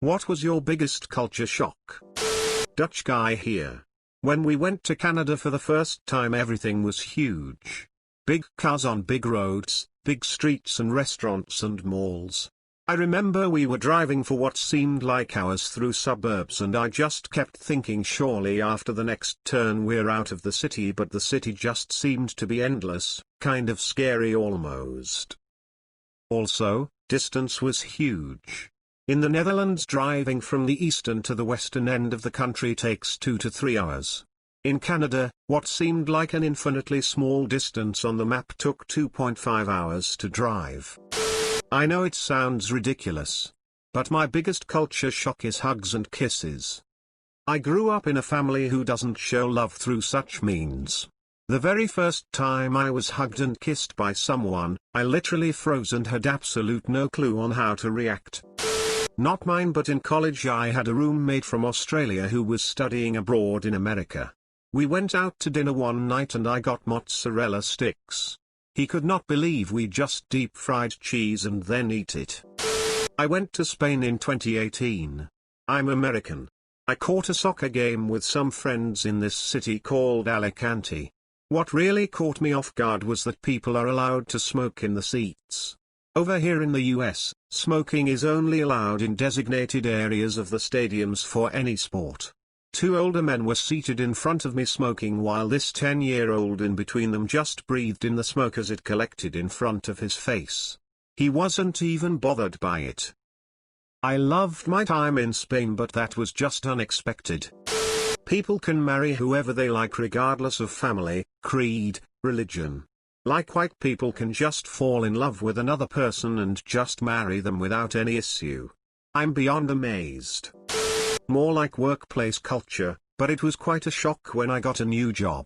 What was your biggest culture shock? Dutch guy here. When we went to Canada for the first time, everything was huge. Big cars on big roads, big streets and restaurants and malls. I remember we were driving for what seemed like hours through suburbs, and I just kept thinking surely after the next turn we're out of the city, but the city just seemed to be endless, kind of scary almost. Also, distance was huge. In the Netherlands, driving from the eastern to the western end of the country takes 2 to 3 hours. In Canada, what seemed like an infinitely small distance on the map took 2.5 hours to drive. I know it sounds ridiculous, but my biggest culture shock is hugs and kisses. I grew up in a family who doesn't show love through such means. The very first time I was hugged and kissed by someone, I literally froze and had absolute no clue on how to react. Not mine, but in college I had a roommate from Australia who was studying abroad in America. We went out to dinner one night and I got mozzarella sticks. He could not believe we just deep-fried cheese and then eat it. I went to Spain in 2018. I'm American. I caught a soccer game with some friends in this city called Alicante. What really caught me off guard was that people are allowed to smoke in the seats. Over here in the US, smoking is only allowed in designated areas of the stadiums for any sport. 2 older men were seated in front of me smoking while this 10-year-old in between them just breathed in the smoke as it collected in front of his face. He wasn't even bothered by it. I loved my time in Spain, but that was just unexpected. People can marry whoever they like regardless of family, creed, religion. Like white people can just fall in love with another person and just marry them without any issue. I'm beyond amazed. More like workplace culture, but it was quite a shock when I got a new job.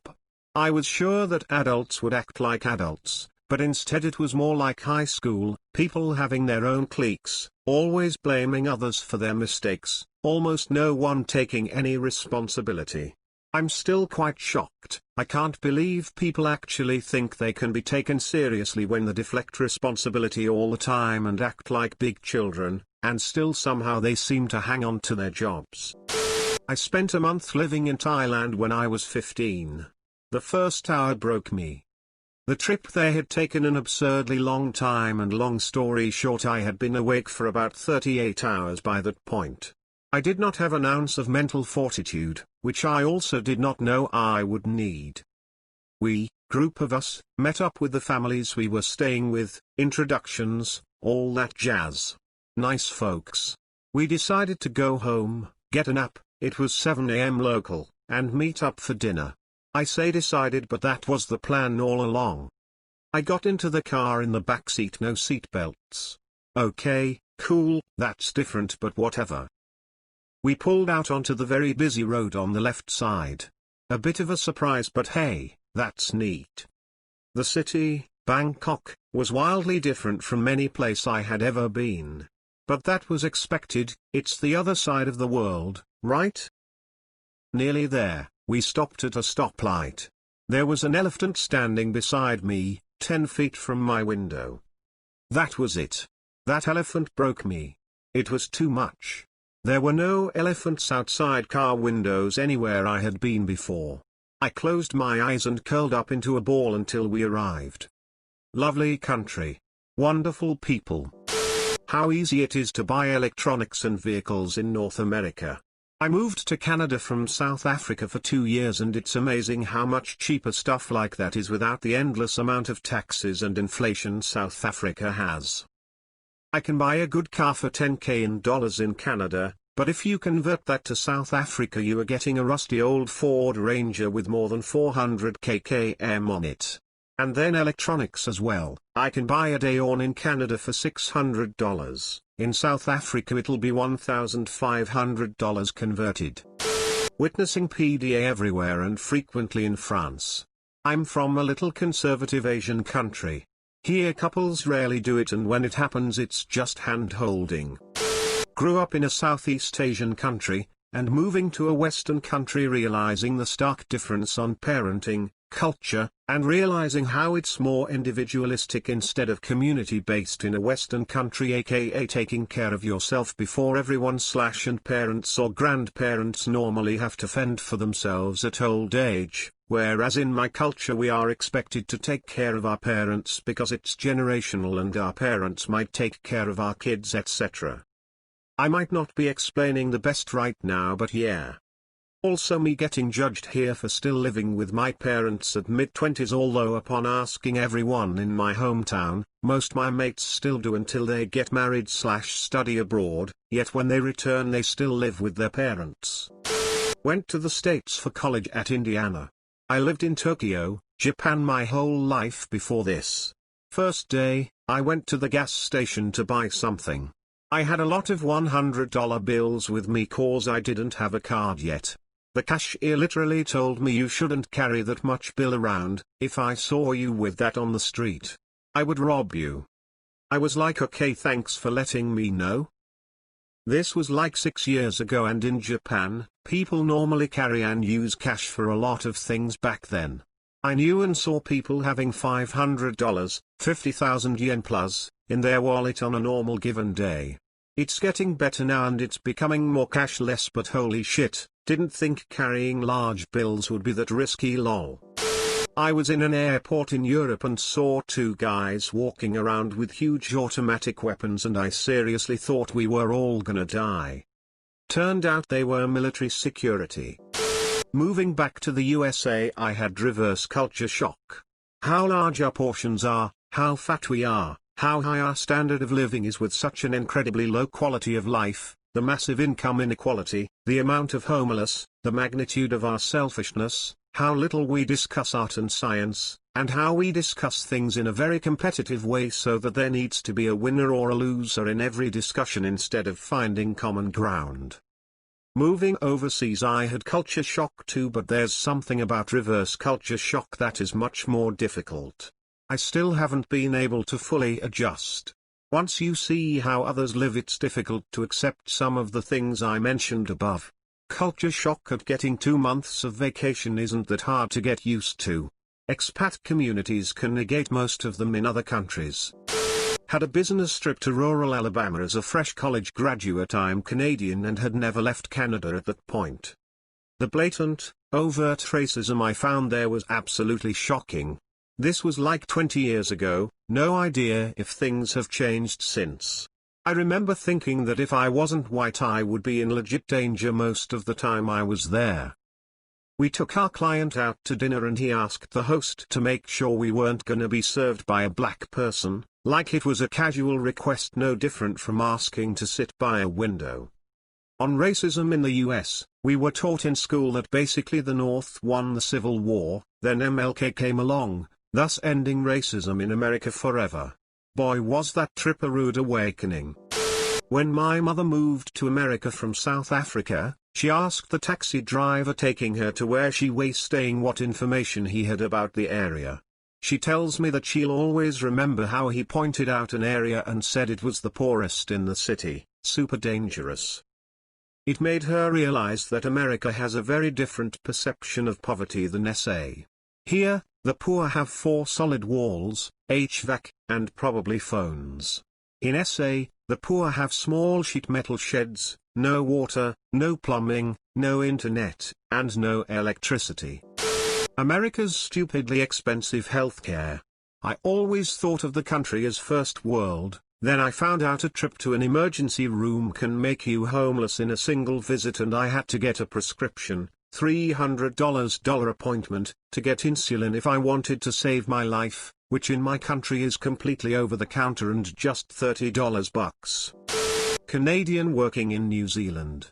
I was sure that adults would act like adults, but instead it was more like high school, people having their own cliques, always blaming others for their mistakes, almost no one taking any responsibility. I'm still quite shocked. I can't believe people actually think they can be taken seriously when they deflect responsibility all the time and act like big children, and still somehow they seem to hang on to their jobs. I spent a month living in Thailand when I was 15. The first hour broke me. The trip there had taken an absurdly long time, and long story short, I had been awake for about 38 hours by that point. I did not have an ounce of mental fortitude, which I also did not know I would need. We, group of us, met up with the families we were staying with, introductions, all that jazz. Nice folks. We decided to go home, get a nap, it was 7 a.m. local, and meet up for dinner. I say decided, but that was the plan all along. I got into the car in the back seat, no seat belts. Okay, cool, that's different, but whatever. We pulled out onto the very busy road on the left side. A bit of a surprise, but hey, that's neat. The city, Bangkok, was wildly different from any place I had ever been. But that was expected, it's the other side of the world, right? Nearly there, we stopped at a stoplight. There was an elephant standing beside me, 10 feet from my window. That was it. That elephant broke me. It was too much. There were no elephants outside car windows anywhere I had been before. I closed my eyes and curled up into a ball until we arrived. Lovely country. Wonderful people. How easy it is to buy electronics and vehicles in North America. I moved to Canada from South Africa for 2 years, and it's amazing how much cheaper stuff like that is without the endless amount of taxes and inflation South Africa has. I can buy a good car for $10,000 in dollars in Canada, but if you convert that to South Africa, you are getting a rusty old Ford Ranger with more than 400 km on it. And then electronics as well. I can buy a Dayon in Canada for $600. In South Africa it'll be $1,500 converted. Witnessing PDA everywhere and frequently in France. I'm from a little conservative Asian country. Here couples rarely do it, and when it happens it's just hand-holding. Grew up in a Southeast Asian country, and moving to a Western country realizing the stark difference on parenting, culture, and realizing how it's more individualistic instead of community-based in a Western country, aka taking care of yourself before everyone / and parents or grandparents normally have to fend for themselves at old age, whereas in my culture we are expected to take care of our parents because it's generational and our parents might take care of our kids, etc. I might not be explaining the best right now, but yeah. Also me getting judged here for still living with my parents at mid-20s, although upon asking everyone in my hometown, most my mates still do until they get married / study abroad, yet when they return they still live with their parents. Went to the States for college at Indiana. I lived in Tokyo, Japan my whole life before this. First day, I went to the gas station to buy something. I had a lot of $100 bills with me cause I didn't have a card yet. The cashier literally told me you shouldn't carry that much bill around, if I saw you with that on the street, I would rob you. I was like, okay, thanks for letting me know. This was like 6 years ago, and in Japan, people normally carry and use cash for a lot of things back then. I knew and saw people having $500, 50,000 yen plus, in their wallet on a normal given day. It's getting better now and it's becoming more cashless, but holy shit, didn't think carrying large bills would be that risky, lol. I was in an airport in Europe and saw 2 guys walking around with huge automatic weapons, and I seriously thought we were all gonna die. Turned out they were military security. Moving back to the USA, I had reverse culture shock. How large our portions are, how fat we are, how high our standard of living is with such an incredibly low quality of life, the massive income inequality, the amount of homeless, the magnitude of our selfishness, how little we discuss art and science, and how we discuss things in a very competitive way so that there needs to be a winner or a loser in every discussion instead of finding common ground. Moving overseas, I had culture shock too, but there's something about reverse culture shock that is much more difficult. I still haven't been able to fully adjust. Once you see how others live, it's difficult to accept some of the things I mentioned above. Culture shock at getting 2 months of vacation isn't that hard to get used to. Expat communities can negate most of them in other countries. Had a business trip to rural Alabama as a fresh college graduate. I'm Canadian and had never left Canada at that point. The blatant, overt racism I found there was absolutely shocking. This was like 20 years ago, no idea if things have changed since. I remember thinking that if I wasn't white I would be in legit danger most of the time I was there. We took our client out to dinner and he asked the host to make sure we weren't gonna be served by a black person, like it was a casual request, no different from asking to sit by a window. On racism in the US, we were taught in school that basically the North won the Civil War, then MLK came along, thus ending racism in America forever. Boy, was that trip a rude awakening. When my mother moved to America from South Africa, she asked the taxi driver taking her to where she was staying what information he had about the area. She tells me that she'll always remember how he pointed out an area and said it was the poorest in the city, super dangerous. It made her realize that America has a very different perception of poverty than SA. Here, the poor have 4 solid walls, HVAC, and probably phones. In SA, the poor have small sheet metal sheds, no water, no plumbing, no internet, and no electricity. America's stupidly expensive healthcare. I always thought of the country as first world, then I found out a trip to an emergency room can make you homeless in a single visit, and I had to get a prescription, $300 appointment, to get insulin if I wanted to save my life, which in my country is completely over the counter and just $30 bucks. Canadian working in New Zealand.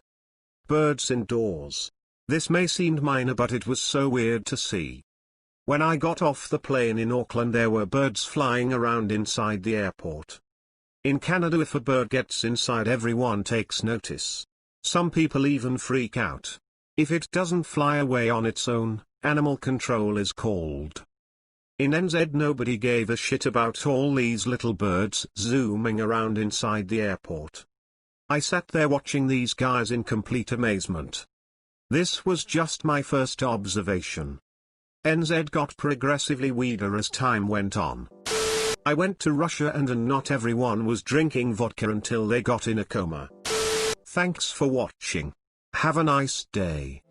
Birds indoors. This may seem minor, but it was so weird to see. When I got off the plane in Auckland, there were birds flying around inside the airport. In Canada, if a bird gets inside, everyone takes notice. Some people even freak out. If it doesn't fly away on its own, animal control is called. In NZ, nobody gave a shit about all these little birds zooming around inside the airport. I sat there watching these guys in complete amazement. This was just my first observation. NZ got progressively weirder as time went on. I went to Russia and not everyone was drinking vodka until they got in a coma. Thanks for watching. Have a nice day.